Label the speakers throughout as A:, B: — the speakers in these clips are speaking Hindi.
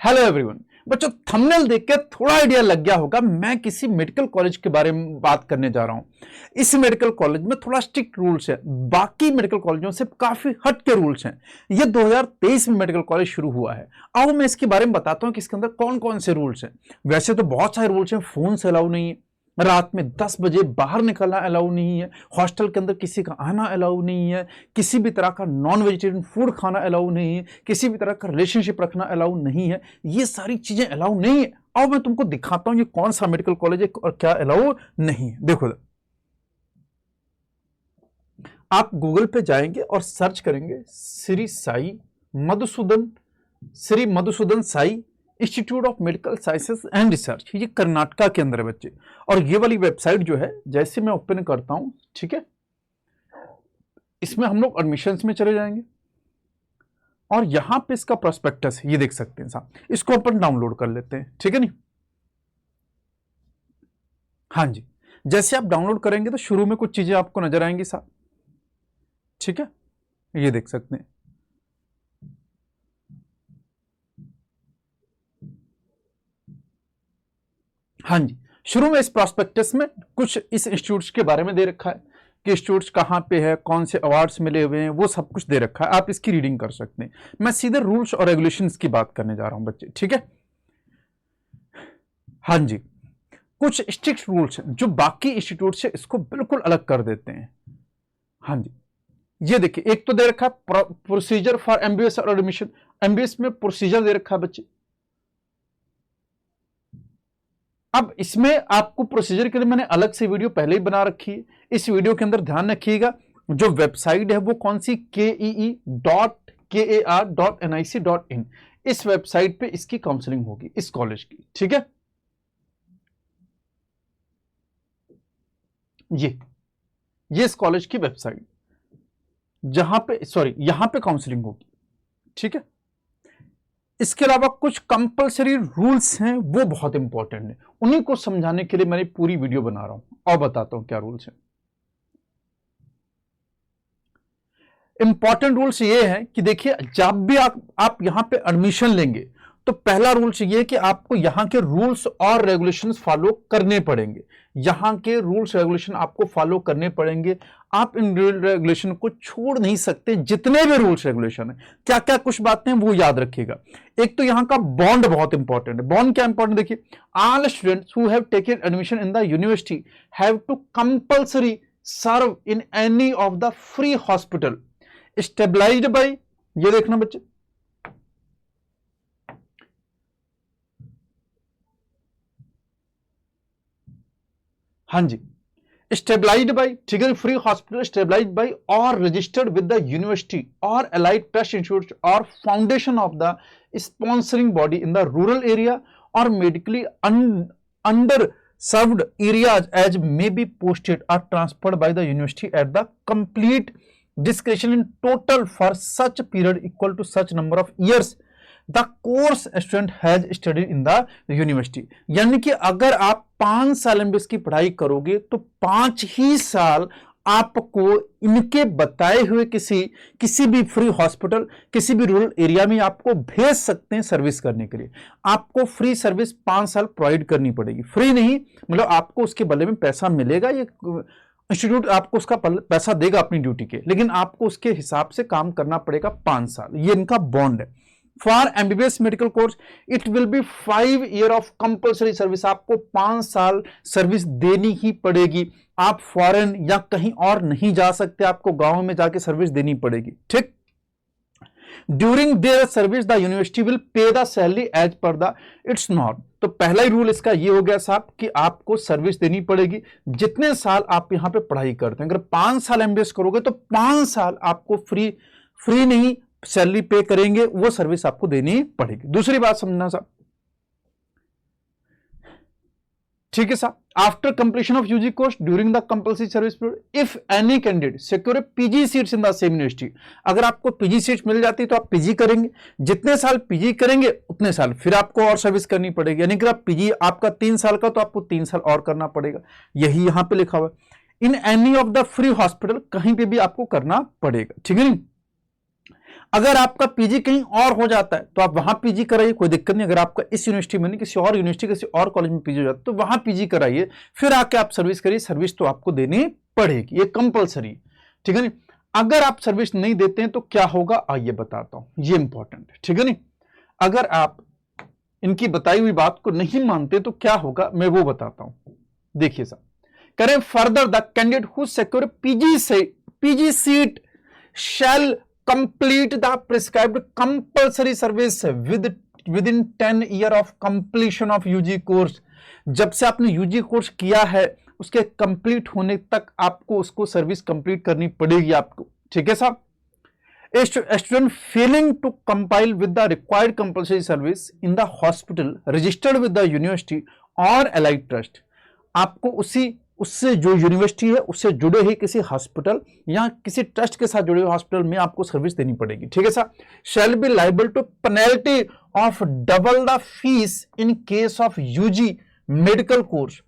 A: Hello everyone. बच्चों, थंबनेल देख के थोड़ा आइडिया लग गया होगा, मैं किसी मेडिकल कॉलेज के बारे में बात करने जा रहा हूं। इस मेडिकल कॉलेज में थोड़ा स्ट्रिक्ट रूल्स है, बाकी मेडिकल कॉलेजों से काफी हट के रूल्स हैं। ये 2023 में मेडिकल कॉलेज शुरू हुआ है। आओ मैं इसके बारे में बताता हूं कि इसके अंदर कौन कौन से रूल्स हैं। वैसे तो बहुत सारे रूल्स हैं, फोन से अलाउ नहीं है, रात में 10 बजे बाहर निकलना अलाउ नहीं है, हॉस्टल के अंदर किसी का आना अलाउ नहीं है, किसी भी तरह का नॉन वेजिटेरियन फूड खाना अलाउ नहीं है, किसी भी तरह का रिलेशनशिप रखना अलाउ नहीं है। ये सारी चीजें अलाउ नहीं है। और मैं तुमको दिखाता हूं ये कौन सा मेडिकल कॉलेज है और क्या अलाउ नहीं है। देखो, आप गूगल पे जाएंगे और सर्च करेंगे Shri Madhusudan Sai institute of medical sciences and research. ये कर्नाटका के अंदर है बच्चे। और ये वाली वेबसाइट जो है, जैसे मैं ओपन करता हूं, ठीक है, इसमें हम लोग एडमिशंस में चले जाएंगे और यहां पे इसका प्रोस्पेक्टस है, ये देख सकते हैं साहब। इसको अपन डाउनलोड कर लेते हैं, ठीक है नहीं। हाँ जी, जैसे आप डाउनलोड करेंगे तो शुरू में कुछ चीजें आपको नजर आएंगी साहब, ठीक है, ये देख सकते हैं। हाँ जी, शुरू में इस प्रोस्पेक्टस में कुछ इस इंस्टीट्यूट्स के बारे में दे रखा है कि इंस्टीट्यूट्स कहाँ पे है, कौन से अवार्ड्स मिले हुए हैं, वो सब कुछ दे रखा है। आप इसकी रीडिंग कर सकते हैं। मैं सीधे रूल्स और रेगुलेशंस की बात करने जा रहा हूं बच्चे, ठीक है। हाँ जी, कुछ स्ट्रिक्ट रूल्स हैं जो बाकी इंस्टीट्यूट से इसको बिल्कुल अलग कर देते हैं। हाँ जी, ये देखिए, एक तो दे रखा है प्रोसीजर फॉर एमबीबीएस और एडमिशन। एमबीबीएस में प्रोसीजर दे रखा है बच्चे। अब इसमें आपको प्रोसीजर के लिए मैंने अलग से वीडियो पहले ही बना रखी है। इस वीडियो के अंदर ध्यान रखिएगा, जो वेबसाइट है वो कौन सी, kee.kar.nic.in। इस वेबसाइट पे इसकी काउंसलिंग होगी इस कॉलेज की, ठीक है। ये इस कॉलेज की वेबसाइट, जहां पे काउंसलिंग होगी, ठीक है। इसके अलावा कुछ कंपलसरी रूल्स हैं, वो बहुत इंपॉर्टेंट है। उन्हीं को समझाने के लिए मैंने पूरी वीडियो बना रहा हूं और बताता हूं क्या रूल्स हैं। इंपॉर्टेंट रूल्स ये है कि देखिए, जब भी आप यहां पे एडमिशन लेंगे तो पहला रूल्स ये है कि आपको यहां के रूल्स और रेगुलेशंस फॉलो करने पड़ेंगे। यहां के रूल्स रेगुलेशन आपको फॉलो करने पड़ेंगे। आप इन रेगुलेशन को छोड़ नहीं सकते। जितने भी रूल्स रेगुलेशन है, क्या क्या कुछ बातें हैं वो याद रखिएगा। एक तो यहां का बॉन्ड बहुत इंपॉर्टेंट है। बॉन्ड क्या इंपॉर्टेंट, देखिए, all students who have taken admission in the university have to compulsory serve in any of the free hospital stabilised by, ये देखना बच्चे, हाँ जी, स्टेबलाइज्ड बाय, ठीक है, free hospital stabilised by or registered with the university or allied trust institute or foundation of the sponsoring body in the rural area or medically under served areas as may be posted or transferred by the university at the complete discretion in total for such period equal to such number of years the course student has studied in the university। यानी कि अगर आप 5 साल एमबीबीएस की पढ़ाई करोगे तो 5 ही साल आपको इनके बताए हुए किसी भी फ्री हॉस्पिटल, किसी भी रूरल एरिया में आपको भेज सकते हैं सर्विस करने के लिए। आपको फ्री सर्विस 5 साल प्रोवाइड करनी पड़ेगी। फ्री नहीं, मतलब आपको उसके बदले में पैसा मिलेगा। ये इंस्टीट्यूट आपको उसका पैसा देगा अपनी ड्यूटी के, लेकिन आपको उसके हिसाब से काम करना पड़ेगा 5 साल। ये इनका बॉन्ड है। For MBBS medical course it will be 5 year of compulsory service. आपको 5 साल सर्विस देनी ही पड़ेगी। आप फॉरेन या कहीं और नहीं जा सकते, आपको गांव में जाके सर्विस देनी पड़ेगी, ठीक। During their service the university will pay the salary as per the its norm. तो पहला ही रूल इसका ये हो गया साहब कि आपको सर्विस देनी पड़ेगी जितने साल आप यहां पे पढ़ाई करते हैं। अगर 5 साल एमबीबीएस करोगे तो 5 साल आपको फ्री नहीं, सैलरी पे करेंगे, वो सर्विस आपको देनी पड़ेगी। दूसरी बात समझना साहब, ठीक है साहब, after completion of UG course during the compulsory service period if any candidate secure PG seats in the same university. अगर आपको पीजी सीट्स मिल जाती है तो आप पीजी करेंगे। जितने साल पीजी करेंगे उतने साल फिर आपको और सर्विस करनी पड़ेगी। यानी कि आप पीजी आपका 3 साल का, तो आपको 3 साल और करना पड़ेगा। यही यहां पे लिखा हुआ है। इन any of the free hospital, कहीं पे भी आपको करना पड़ेगा, ठीक है नहीं। अगर आपका पीजी कहीं और हो जाता है तो आप वहां पीजी कराइए, कोई दिक्कत नहीं। अगर आपका इस यूनिवर्सिटी में नहीं, किसी और यूनिवर्सिटी, किसी और कॉलेज में पीजी हो जाता है तो वहां पीजी कराइए, फिर आके आप सर्विस करिए। सर्विस तो आपको देनी पड़ेगी, ये कंपलसरी, ठीक है नहीं। अगर आप सर्विस नहीं देते हैं तो क्या होगा आइए बताता हूं, ये इंपॉर्टेंट है, ठीक है नहीं। अगर आप इनकी बताई हुई बात को नहीं मानते तो क्या होगा मैं वो बताता हूं। देखिए साहब, करें further the candidate who secure PG seat shall complete the prescribed compulsory service within 10 year of completion of UG course। जब से आपने यूजी कोर्स किया है उसके कंप्लीट होने तक आपको उसको सर्विस कंप्लीट करनी पड़ेगी आपको, ठीक है साहब। A student failing to compile with the required compulsory service in the hospital registered with the university or allied trust, आपको उससे जो यूनिवर्सिटी है उससे जुड़े ही किसी हॉस्पिटल या किसी ट्रस्ट के साथ जुड़े हुए हॉस्पिटल में आपको सर्विस देनी पड़ेगी, ठीक है साहब। Shall be liable to penalty of double the fees in case of UG medical course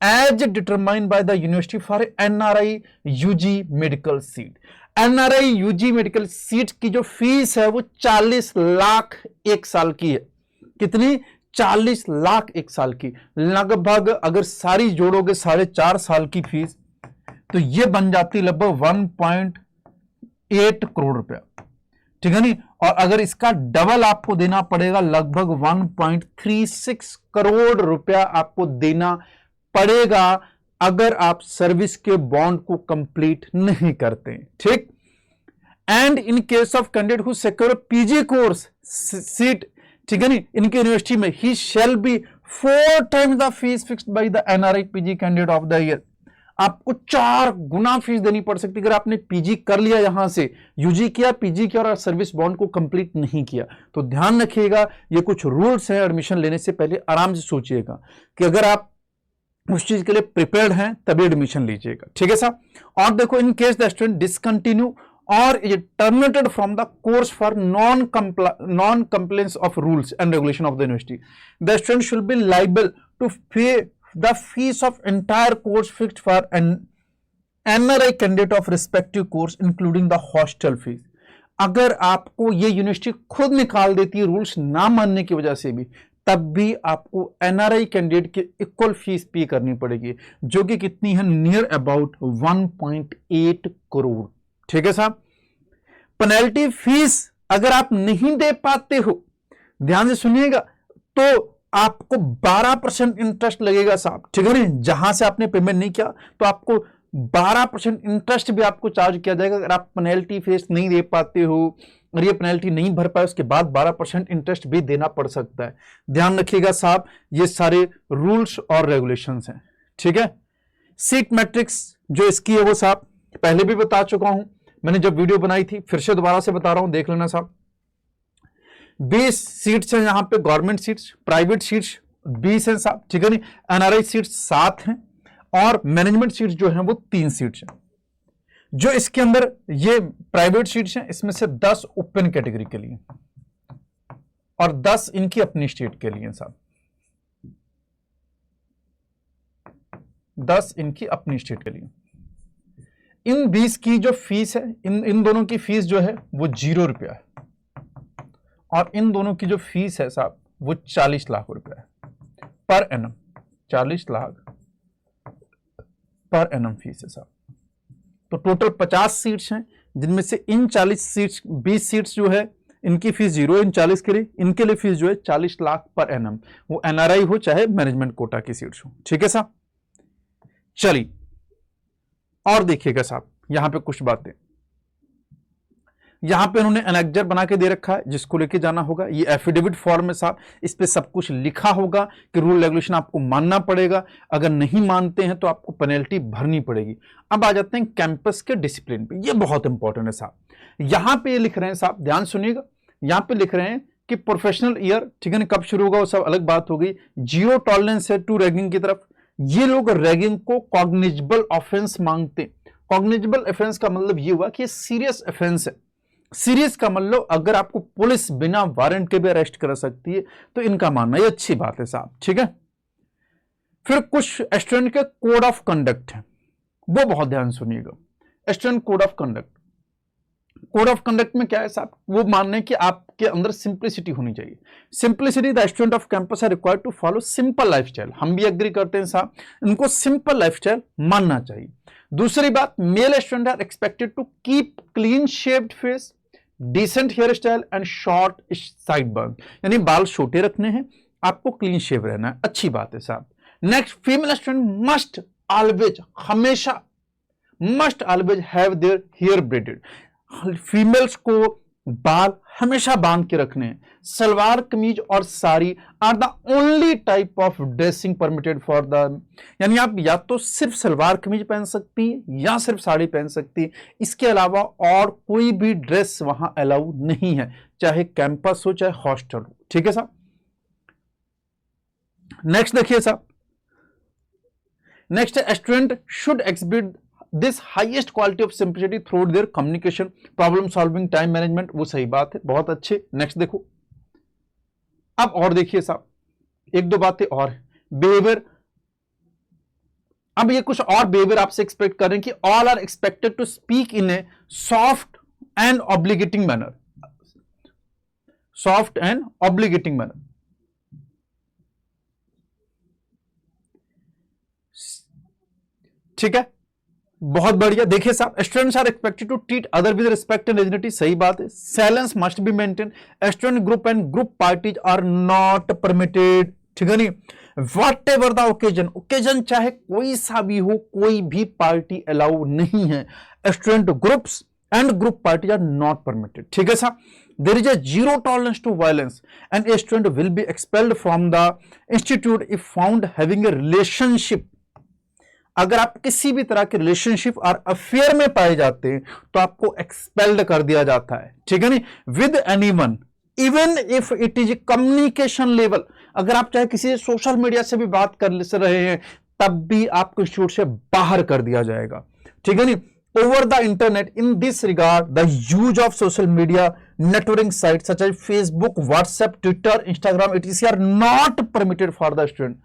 A: as determined by the university for NRI UG medical seat. NRI UG medical seat की जो फीस है वो 40 लाख एक साल की है। कितनी? 40 लाख एक साल की। लगभग अगर सारी जोड़ोगे 4.5 साल की फीस तो ये बन जाती लगभग 1.8 करोड़ रुपया, ठीक है नहीं। और अगर इसका डबल आपको देना पड़ेगा, लगभग 1.36 करोड़ रुपया आपको देना पड़ेगा अगर आप सर्विस के बॉन्ड को कंप्लीट नहीं करते, ठीक। And in case of candidate who secure PG course seat, ठीक है नहीं, इनके यूनिवर्सिटी में ही shall be 4 times the fees fixed by the NRI PG candidate of the year. आपको 4 गुना फीस देनी पड़ सकती है अगर आपने पीजी कर लिया, यहां से यूजी किया, पीजी किया और सर्विस बॉन्ड को कंप्लीट नहीं किया। तो ध्यान रखिएगा, ये कुछ रूल्स हैं, एडमिशन लेने से पहले आराम से सोचिएगा कि अगर आप उस चीज के लिए प्रिपेयर्ड हैं तभी एडमिशन लीजिएगा, ठीक है साहब। और देखो, in case the student discontinue or is terminated from the course for non-compliance of rules and regulation of the university, the student should be liable to pay the fees of entire course fixed for an NRI candidate of respective course including the hostel fees। अगर आपको ये यूनिवर्सिटी खुद निकाल देती है रूल्स ना मानने की वजह से भी, तब भी आपको एनआरआई कैंडिडेट की इक्वल फीस पे करनी पड़ेगी, जो कि कितनी है? नियर अबाउट 1.8 करोड़, ठीक है साहब। पेनल्टी फीस अगर आप नहीं दे पाते हो, ध्यान से सुनिएगा, तो आपको 12% इंटरेस्ट लगेगा साहब, ठीक है ना। जहां से आपने पेमेंट नहीं किया तो आपको 12% इंटरेस्ट भी आपको चार्ज किया जाएगा अगर आप पेनल्टी फीस नहीं दे पाते हो। और ये पेनल्टी नहीं भर पाए उसके बाद 12% इंटरेस्ट भी देना पड़ सकता है। ध्यान रखिएगा साहब, ये सारे रूल्स और रेगुलेशंस हैं, ठीक है। सीट मैट्रिक्स जो इसकी है वो साहब पहले भी बता चुका हूं, मैंने जब वीडियो बनाई थी, फिर से दोबारा से बता रहा हूं, देख लेना साहब। 20 सीट्स हैं यहाँ पे गवर्नमेंट सीट्स, प्राइवेट सीट्स 20 हैं साहब, ठीक है नहीं। एनआरआई सीट्स 7 हैं और मैनेजमेंट सीट्स जो हैं वो 3 सीट्स हैं। जो इसके अंदर ये प्राइवेट सीट्स हैं, इसमें से 10 ओपन कैटेगरी के लिए और 10 इनकी अपनी स्टेट के लिए साहब, 10 इनकी अपनी स्टेट के लिए। इन 20 की जो फीस है, इन दोनों की फीस जो है वो 0 रुपया है और इन दोनों की जो फीस है साहब वो 40 लाख रुपया है per annum. 40 lakh per annum fees है साहब। तो टोटल 50 सीट्स हैं, जिनमें से इन 40 सीट्स 20 सीट्स जो है इनकी फीस 0 है, इन 40 के लिए, इनके लिए फीस जो है 40 लाख पर एनम, वो एनआरआई हो चाहे मैनेजमेंट कोटा की सीट्स हो, ठीक है साहब। चलिए और देखिएगा साहब, यहां पे कुछ बातें, यहां पे उन्होंने एनेक्जर बना के दे रखा है जिसको लेके जाना होगा। ये एफिडेविट फॉर्म है साहब, इस पे सब कुछ लिखा होगा कि रूल रेगुलेशन आपको मानना पड़ेगा, अगर नहीं मानते हैं तो आपको पेनल्टी भरनी पड़ेगी। अब आ जाते हैं कैंपस के डिसिप्लिन पे, ये बहुत इंपॉर्टेंट है साहब। यहां पे लिख रहे हैं साहब, ध्यान सुनिएगा, यहां पे लिख रहे हैं कि प्रोफेशनल ईयर, ठीक है ना, कब शुरू होगा वो सब अलग बात होगी। जीरो टॉलरेंस है टू रैगिंग की तरफ। ये लोग रैगिंग को कॉग्निजेबल ऑफेंस मांगते। कॉग्निजेबल ऑफेंस का मतलब ये हुआ कि सीरियस ऑफेंस है। सीरियस का मतलब अगर आपको पुलिस बिना वारंट के भी अरेस्ट कर सकती है तो इनका मानना ये अच्छी बात है साहब, ठीक है। फिर कुछ स्टूडेंट के कोड ऑफ कंडक्ट है, वो बहुत ध्यान सुनिएगा। Student code of conduct, code of conduct में क्या है साहब, वो मानने कि आपके अंदर सिंप्लिसिटी होनी चाहिए। Simplicity, the student of campus are required to follow simple lifestyle. हम भी एग्री करते हैं साहब, इनको सिंपल लाइफस्टाइल मानना चाहिए। दूसरी बात, male student are expected to keep clean shaped face, decent hair style and short side burn, यानी बाल छोटे रखने हैं, आपको क्लीन शेव रहना है, अच्छी बात है साहब। Next, female student must always, हमेशा must always have their hair braided. Females को बाल हमेशा बांध के रखने हैं। सलवार कमीज और sari are the only type of dressing permitted for the, यानी आप या तो सिर्फ सलवार कमीज पहन सकती या सिर्फ साड़ी पहन सकती, इसके अलावा और कोई भी ड्रेस वहां अलाउ नहीं है, चाहे कैंपस हो चाहे हॉस्टल हो। ठीक है साहब। नेक्स्ट देखिए साहब, next student should exhibit this highest quality of simplicity through their communication, problem solving, time management, वो सही बात है, बहुत अच्छे। नेक्स्ट देखो, अब और देखिए साहब, एक दो बातें और, बिहेवियर। अब ये कुछ और बिहेवियर आपसे एक्सपेक्ट करें कि all are expected to speak in a soft and obligating manner, soft and obligating manner. ठीक है, बहुत बढ़िया। देखिए साहब, students are expected to treat other with respect and dignity, सही बात है। Silence must be maintain, student group and group parties are not permitted, ठीक है नहीं। Whatever the occasion, occasion चाहे कोई सा भी हो, कोई भी पार्टी अलाउ नहीं है। Student groups and group parties are not permitted, ठीक है साहब। There is a zero tolerance to violence and a student will be expelled from the institute if found having a relationship. अगर आप किसी भी तरह के रिलेशनशिप और अफेयर में पाए जाते हैं तो आपको एक्सपेल्ड कर दिया जाता है, ठीक है नहीं। With anyone even if it is communication level, अगर आप चाहे किसी सोशल मीडिया से भी बात कर रहे हैं तब भी आपको इंस्टीट्यूट से बाहर कर दिया जाएगा, ठीक है नहीं। Over the internet, in this regard, the use of social media networking sites such as Facebook, WhatsApp, Twitter, Instagram, etc. are not permitted for the student.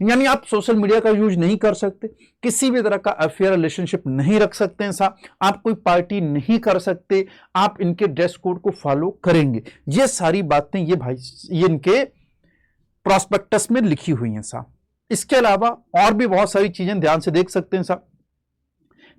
A: यानी आप सोशल मीडिया का यूज नहीं कर सकते, किसी भी तरह का अफेयर रिलेशनशिप नहीं रख सकते हैं साहब, आप कोई पार्टी नहीं कर सकते, आप इनके ड्रेस कोड को फॉलो करेंगे। ये सारी बातें ये भाई ये इनके प्रोस्पेक्टस में लिखी हुई हैं साहब। इसके अलावा और भी बहुत सारी चीजें ध्यान से देख सकते हैं साहब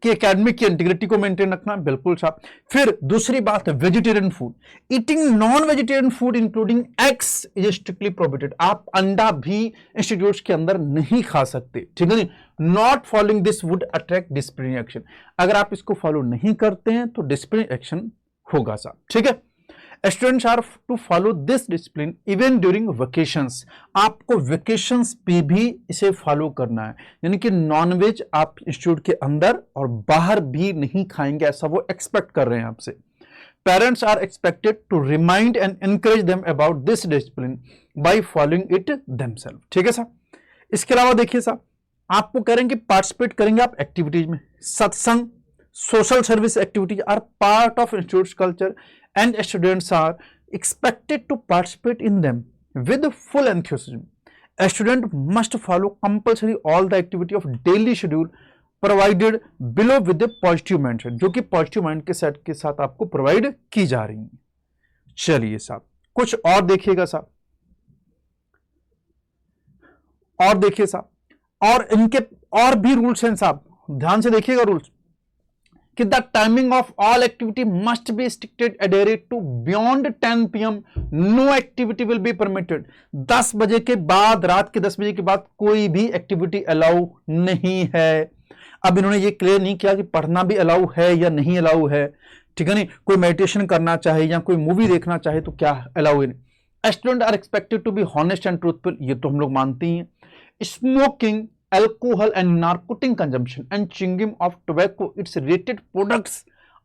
A: कि एकेडमिक की इंटीग्रिटी को मेंटेन रखना, बिल्कुल साहब। फिर दूसरी बात है vegetarian food, eating non vegetarian food including eggs is strictly prohibited, आप अंडा भी इंस्टीट्यूट्स के अंदर नहीं खा सकते, ठीक है। Not following this would attract disciplinary action, अगर आप इसको फॉलो नहीं करते हैं तो डिसिप्लिनरी एक्शन होगा साहब, ठीक है। Students are to follow this discipline even during vacations, आपको वेकेशंस पे भी इसे फॉलो करना है, यानी कि नॉनवेज आप इंस्टीट्यूट के अंदर और बाहर भी नहीं खाएंगे, ऐसा वो एक्सपेक्ट कर रहे हैं आपसे। Parents are expected to remind and encourage them about this discipline by following it themselves, ठीक है साहब। इसके अलावा देखिए साहब, आपको करेंगे पार्टिसिपेट करेंगे आप एक्टिविटीज में, satsang, social service activities are part of institute culture and students are expected to participate in them with full enthusiasm. A student must follow compulsory all the activity of daily schedule provided below with a positive mindset, जो कि पॉजिटिव माइंड के सेट के साथ आपको प्रोवाइड की जा रही है। चलिए साहब, कुछ और देखिएगा साहब, और देखिए साहब, और इनके और भी रूल्स हैं साहब, ध्यान से देखिएगा रूल्स कि the timing of all activity must be strictly adhered to beyond 10 PM, no activity will be permitted. 10 बजे के बाद, रात के 10 बजे के बाद कोई भी एक्टिविटी अलाउ नहीं है। अब इन्होंने ये क्लियर नहीं किया कि पढ़ना भी अलाउ है या नहीं अलाउ है, ठीक है नहीं। कोई मेडिटेशन करना चाहे या कोई मूवी देखना चाहे तो क्या अलाउ है। Student are expected to be honest and truthful, ये तो हम लोग मानते ही हैं। Smoking, alcohol and narcotic consumption and chewing of tobacco, its related products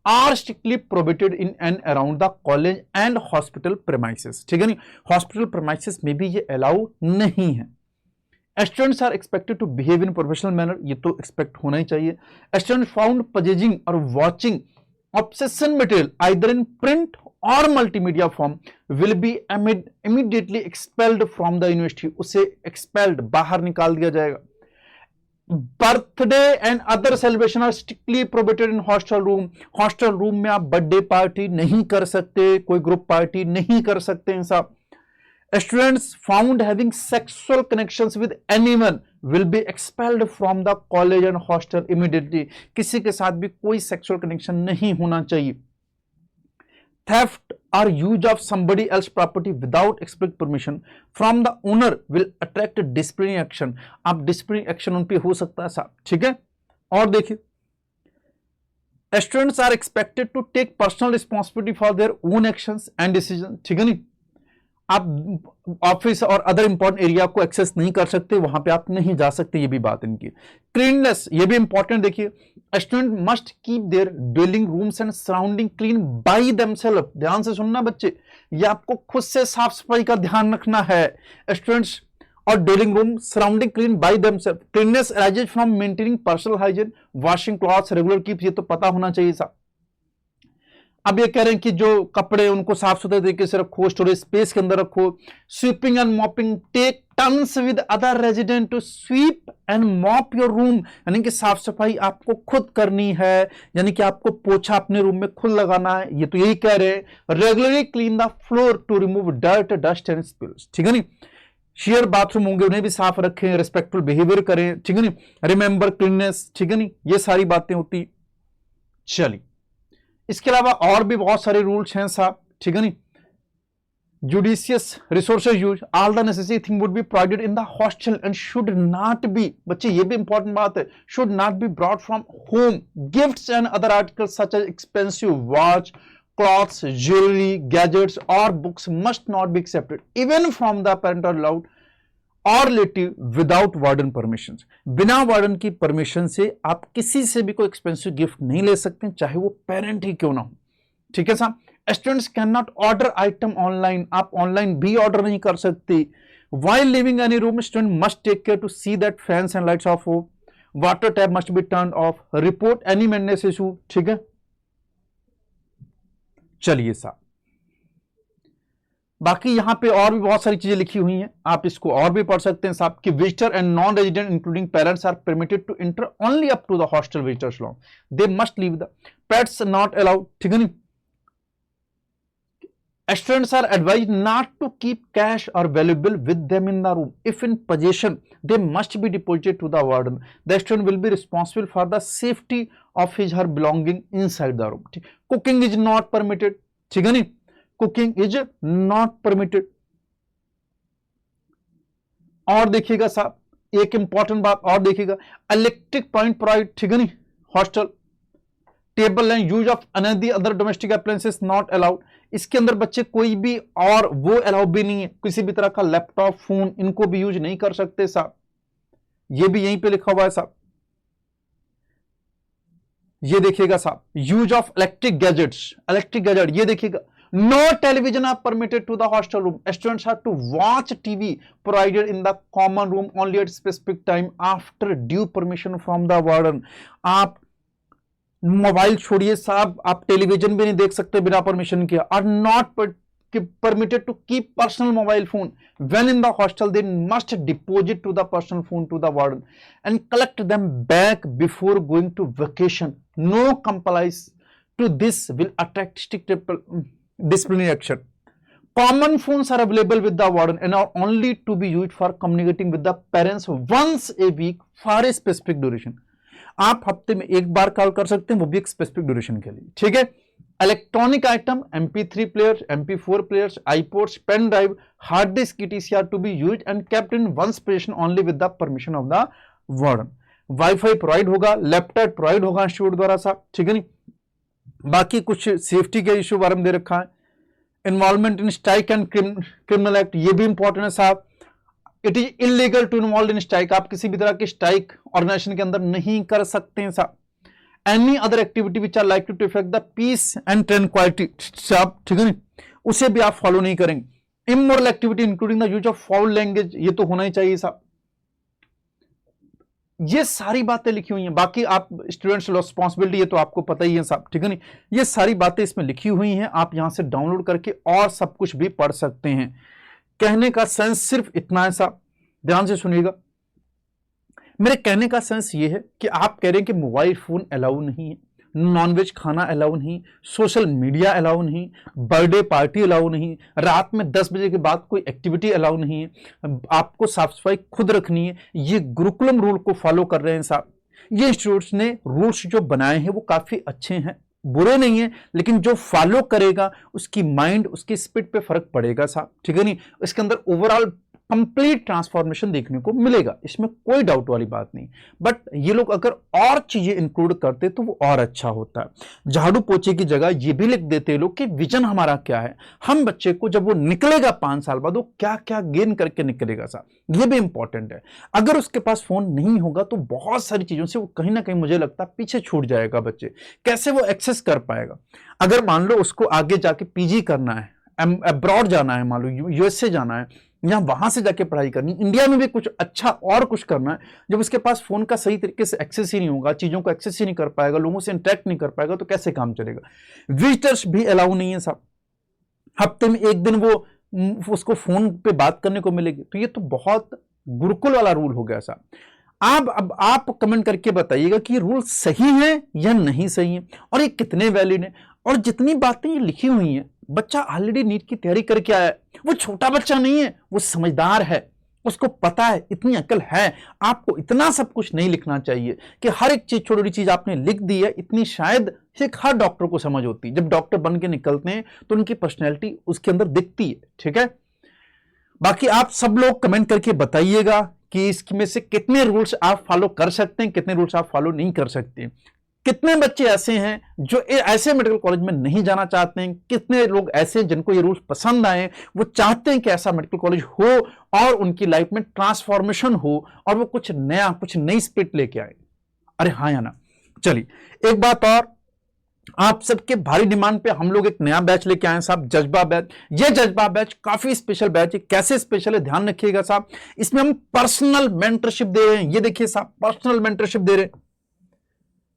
A: are strictly prohibited in and around the college and hospital premises, ठीक है नहीं। हॉस्पिटल premises में भी ये अलाउ नहीं है। Students are expected to behave in professional manner, ये तो एक्सपेक्ट होना ही चाहिए। Students found possessing or watching obsession material either in print or multimedia form will be immediately expelled from the university, उसे expelled बाहर निकाल दिया जाएगा। Birthday and other celebration are strictly prohibited in hostel room. Hostel room में आप बर्थडे पार्टी नहीं कर सकते, कोई ग्रुप पार्टी नहीं कर सकते हैं साहब। Students found having sexual connections with anyone will be expelled from the college and hostel immediately। किसी के साथ भी कोई सेक्सुअल कनेक्शन नहीं होना चाहिए। Theft or use of somebody else property without explicit permission from the owner will attract disciplinary action। आप disciplinary action उन पे हो सकता है साहब, ठीक है। और देखिए, students are expected to take personal responsibility for their own actions and decision, ठीक है नहीं। आप ऑफिस और अदर इंपॉर्टेंट एरिया को एक्सेस नहीं कर सकते, वहां पे आप नहीं जा सकते, ये भी बात इनकी। क्लीननेस, ये भी इंपॉर्टेंट देखिए, student must keep their dwelling rooms and surrounding clean by themselves. ध्यान से सुनना बच्चे, ये आपको खुद से साफ सफाई का ध्यान रखना है। स्टूडेंट्स और dwelling room surrounding clean by themselves. Cleanness arises from maintaining personal hygiene, washing clothes regular keep, ये तो पता होना चाहिए साहब। अब ये कह रहे हैं कि जो कपड़े उनको साफ सुथरे तरीके से रखो, स्टोरेज स्पेस के अंदर रखो। Sweeping and mopping, take turns with other resident to sweep and mop your room, यानी कि साफ सफाई आपको खुद करनी है, यानी कि आपको पोछा अपने रूम में खुद लगाना है, ये तो यही कह रहे हैं। Regularly clean the floor to remove dirt, dust and spills, ठीक है नहीं। शेयर बाथरूम होंगे, उन्हें भी साफ रखें, रिस्पेक्टफुल बिहेवियर करें, ठीक है नहीं। रिमेंबर क्लीननेस, ठीक है नहीं, ये सारी बातें होती। चलिए, इसके अलावा और भी बहुत सारे रूल्स हैं साहब, ठीक है नहीं। Judicious resources use, all the necessary thing would be provided in the hostel and should not be, बच्चे ये भी इंपॉर्टेंट बात है, should not be brought from home. Gifts and other articles such as expensive watch, clothes, jewellery, gadgets or books must not be accepted even from the parent or allowed or relative without warden permission. बिना वार्डन की परमिशन से आप किसी से भी कोई एक्सपेंसिव गिफ्ट नहीं ले सकते, चाहे वो पेरेंट ही क्यों ना हो, ठीक है साहब। Students can not order item online, आप ऑनलाइन भी ऑर्डर नहीं कर सकते। While living any room, student must take care to see that fans and lights off हो, water tap must be turn off, report any maintenance issue, ठीक है। चलिए साहब, बाकी यहां पे और भी बहुत सारी चीजें लिखी हुई हैं, आप इसको और भी पढ़ सकते हैं साहब। कि visitor and non resident including parents are permitted to enter only up to the hostel visitors lounge, they must leave the pets not allowed, ठीक है नहीं। Students are advised not to keep cash or valuable with them in the room, if in position they must be deposited to the warden, the student will be responsible for the safety of his her belonging inside the room, ठीक। कुकिंग इज नॉट परमिटेड, ठीक है नहीं, कुकिंग इज नॉट परमिटेड। और देखिएगा साहब, एक इंपॉर्टेंट बात और देखिएगा, इलेक्ट्रिक पॉइंट प्रोवाइड, ठीक है नहीं, hostel. Table and use of another other domestic appliances not allowed, इसके अंदर बच्चे कोई भी और वो अलाउ भी नहीं है, किसी भी तरह का लैपटॉप, फोन, इनको भी यूज नहीं कर सकते साहब, ये भी यहीं पे लिखा हुआ है साहब। ये देखिएगा साहब, use of electric gadgets, electric gadget, ये देखिएगा, no television are permitted to the hostel room, students have to watch TV provided in the common room only at specific time after due permission from the warden। आप मोबाइल छोड़िए साहब, आप टेलीविजन भी नहीं देख सकते बिना परमिशन के। Are not permitted to keep personal mobile phone when in the hostel, they must deposit to the personal phone to the warden and collect them back before going to vacation, no compliance to this will attract strict disciplinary action। Common phones are available with the warden and are only to be used for communicating with the parents once a week for a specific duration। आप हफ्ते में एक बार कॉल कर सकते हैं, वो भी एक स्पेसिफिक ड्यूरेशन के लिए, ठीक है। Electronic item, MP3 players, MP4 players, iPods, pen drive, hard disk etc are to be used and kept in one's position only with the permission of the warden. WiFi provide होगा, लैपटॉप प्रोवाइड होगा इंस्टीट्यूट द्वारा साहब, ठीक है नहीं। बाकी कुछ सेफ्टी के इश्यू बारे में दे रखा है। Involvement in strike and criminal act, ये भी इंपॉर्टेंट है साहब। It is illegal to involve in strike, आप किसी भी तरह की स्ट्राइक ऑर्गेनाइजेशन के अंदर नहीं कर सकते हैं साहब। Any other activity which are likely to effect the peace and tranquillity साहब, ठीक है नहीं, उसे भी आप फॉलो नहीं करेंगे। Immoral activity including the use of foul language, ये तो होना ही चाहिए साहब। ये सारी बातें लिखी हुई हैं, बाकी आप स्टूडेंट्स रिस्पॉन्सिबिलिटी, ये तो आपको पता ही है साहब, ठीक है नहीं। ये सारी बातें इसमें लिखी हुई हैं, आप यहां से डाउनलोड करके और सब कुछ भी पढ़ सकते हैं। कहने का सेंस सिर्फ इतना है साहब, ध्यान से सुनिएगा। मेरे कहने का सेंस ये है कि आप कह रहे हैं कि मोबाइल फोन अलाउ नहीं है, नॉनवेज खाना अलाउ नहीं, सोशल मीडिया अलाउ नहीं, बर्थडे पार्टी अलाउ नहीं, रात में 10 बजे के बाद कोई एक्टिविटी अलाउ नहीं है, आपको साफ सफाई खुद रखनी है। ये गुरुकुलम रूल को फॉलो कर रहे हैं साहब। ये इंस्टीट्यूट्स ने रूल्स जो बनाए हैं वो काफी अच्छे हैं, बुरे नहीं है, लेकिन जो फॉलो करेगा उसकी माइंड, उसकी स्पिरिट पे फर्क पड़ेगा साहब, ठीक है नहीं। इसके अंदर ओवरऑल कंप्लीट ट्रांसफॉर्मेशन देखने को मिलेगा, इसमें कोई डाउट वाली बात नहीं। बट ये लोग अगर और चीजें इंक्लूड करते तो वो और अच्छा होता है। झाड़ू पोछे की जगह ये भी लिख देते लोग कि विजन हमारा क्या है, हम बच्चे को जब वो निकलेगा 5 साल बाद वो क्या क्या गेन करके निकलेगा साहब, ये भी इंपॉर्टेंट है। अगर उसके पास फोन नहीं होगा तो बहुत सारी चीजों से वो कहीं ना कहीं मुझे लगता है पीछे छूट जाएगा। बच्चे कैसे वो एक्सेस कर पाएगा? अगर मान लो उसको आगे जाके पीजी करना है, अब्रॉड जाना है, मान लो यूएसए जाना है, या वहां से जाके पढ़ाई करनी, इंडिया में भी कुछ अच्छा और कुछ करना है, जब उसके पास फोन का सही तरीके से एक्सेस ही नहीं होगा, चीजों को एक्सेस ही नहीं कर पाएगा, लोगों से इंटरेक्ट नहीं कर पाएगा, तो कैसे काम चलेगा? विजिटर्स भी अलाउ नहीं है साहब, हफ्ते में एक दिन वो उसको फोन पे बात करने को मिलेगी, तो ये तो बहुत गुरुकुल वाला रूल हो गया साहब। अब आप कमेंट करके बताइएगा कि ये रूल सही है या नहीं सही है, और ये कितने वैलिड है। और जितनी बातें ये लिखी हुई हैं, बच्चा ऑलरेडी नीट की तैयारी करके आया है, वो छोटा बच्चा नहीं है, वो समझदार है, उसको पता है, इतनी अकल है। आपको इतना सब कुछ नहीं लिखना चाहिए कि हर एक चीज, छोटी छोटी चीज आपने लिख दी है, इतनी शायद एक हर डॉक्टर को समझ होती है। जब डॉक्टर बन के निकलते हैं तो उनकी पर्सनैलिटी उसके अंदर दिखती है, ठीक है। बाकी आप सब लोग कमेंट करके बताइएगा कि इसमें से कितने रूल्स आप फॉलो कर सकते हैं, कितने रूल्स आप फॉलो नहीं कर सकते। कितने बच्चे ऐसे हैं जो ऐसे मेडिकल कॉलेज में नहीं जाना चाहते हैं, कितने लोग ऐसे हैं जिनको ये रूल्स पसंद आए, वो चाहते हैं कि ऐसा मेडिकल कॉलेज हो और उनकी लाइफ में ट्रांसफॉर्मेशन हो और वो कुछ नया, कुछ नई स्पिरिट लेके आए। अरे हाँ या ना? चलिए एक बात और, आप सबके भारी डिमांड पे हम लोग एक नया बैच लेके आए हैं साहब, जज्बा बैच। ये जज्बा बैच काफी स्पेशल बैच है। कैसे स्पेशल है ध्यान रखिएगा साहब, इसमें हम पर्सनल मेंटरशिप दे रहे हैं। ये देखिए साहब, पर्सनल मेंटरशिप दे रहे हैं,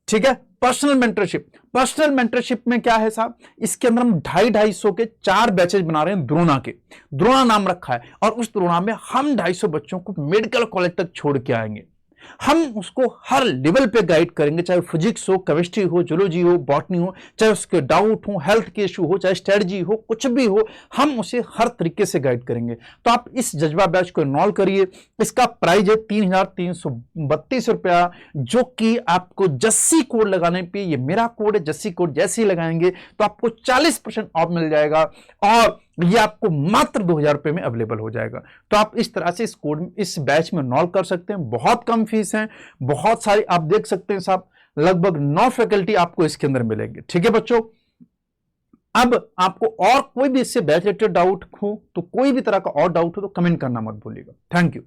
A: ठीक है। पर्सनल मेंटरशिप, पर्सनल मेंटरशिप में क्या है साहब, इसके अंदर हम 250 के 4 बैचेज बना रहे हैं द्रोणा के। द्रोणा नाम रखा है, और उस द्रोणा में हम 250 बच्चों को मेडिकल कॉलेज तक छोड़ के आएंगे। हम उसको हर लेवल पे गाइड करेंगे, चाहे फिजिक्स हो, केमिस्ट्री हो, जूलॉजी हो, बॉटनी हो, चाहे उसके डाउट हो, हेल्थ के इशू हो, चाहे स्ट्रेटजी हो, कुछ भी हो, हम उसे हर तरीके से गाइड करेंगे। तो आप इस जज्बा बैच को इनरोल करिए। इसका प्राइस है 3,332 रुपया, जो कि आपको जस्सी कोड लगाने पे, ये मेरा कोड है जस्सी कोड, जैसे ही लगाएंगे तो आपको 40% ऑफ मिल जाएगा, और ये आपको मात्र 2,000 रुपए में अवेलेबल हो जाएगा। तो आप इस तरह से इस कोड, इस बैच में इनरोल कर सकते हैं। बहुत कम फीस है, बहुत सारी आप देख सकते हैं साहब, लगभग 9 फैकल्टी आपको इसके अंदर मिलेंगे, ठीक है बच्चों। अब आपको और कोई भी इससे बैच रिलेटेड डाउट हो, तो कोई भी तरह का और डाउट हो तो कमेंट करना मत भूलिएगा। Thank you.